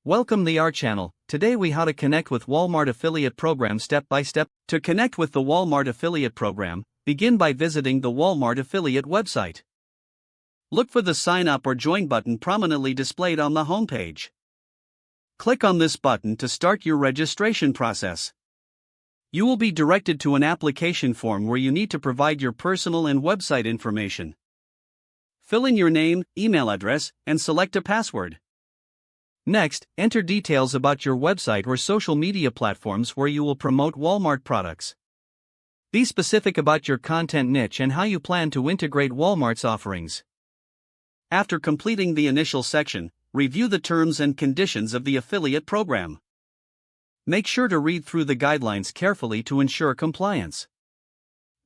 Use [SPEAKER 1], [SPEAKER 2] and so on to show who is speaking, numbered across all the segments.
[SPEAKER 1] Welcome the our channel. Today we how to connect with Walmart affiliate program step by step. To connect with the Walmart affiliate program, begin by visiting the Walmart affiliate website. Look for the sign up or join button prominently displayed on the homepage. Click on this button to start your registration process. You will be directed to an application form where you need to provide your personal and website information. Fill in your name, email address, and select a password. Next, enter details about your website or social media platforms where you will promote Walmart products. Be specific about your content niche and how you plan to integrate Walmart's offerings. After completing the initial section, review the terms and conditions of the affiliate program. Make sure to read through the guidelines carefully to ensure compliance.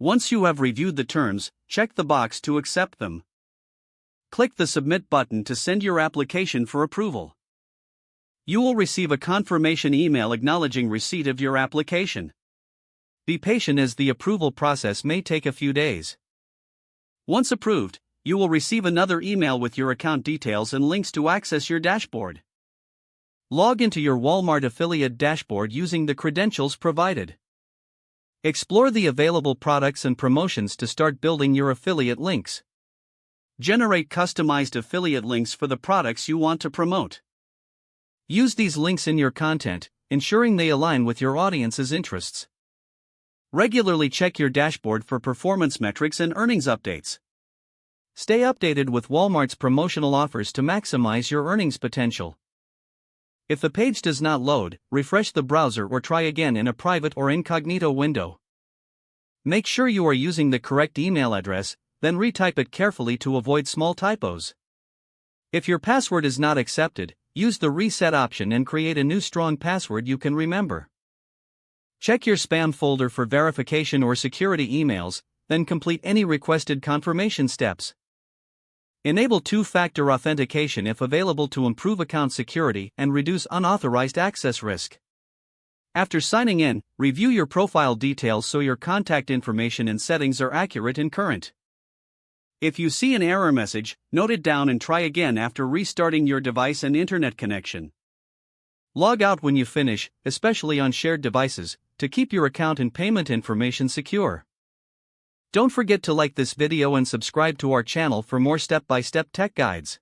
[SPEAKER 1] Once you have reviewed the terms, check the box to accept them. Click the Submit button to send your application for approval. You will receive a confirmation email acknowledging receipt of your application. Be patient as the approval process may take a few days. Once approved, you will receive another email with your account details and links to access your dashboard. Log into your Walmart affiliate dashboard using the credentials provided. Explore the available products and promotions to start building your affiliate links. Generate customized affiliate links for the products you want to promote. Use these links in your content, ensuring they align with your audience's interests. Regularly check your dashboard for performance metrics and earnings updates. Stay updated with Walmart's promotional offers to maximize your earnings potential. If the page does not load, refresh the browser or try again in a private or incognito window. Make sure you are using the correct email address, then retype it carefully to avoid small typos. If your password is not accepted, use the reset option and create a new strong password you can remember. Check your spam folder for verification or security emails, then complete any requested confirmation steps. Enable two-factor authentication if available to improve account security and reduce unauthorized access risk. After signing in, review your profile details so your contact information and settings are accurate and current. If you see an error message, note it down and try again after restarting your device and internet connection. Log out when you finish, especially on shared devices, to keep your account and payment information secure. Don't forget to like this video and subscribe to our channel for more step-by-step tech guides.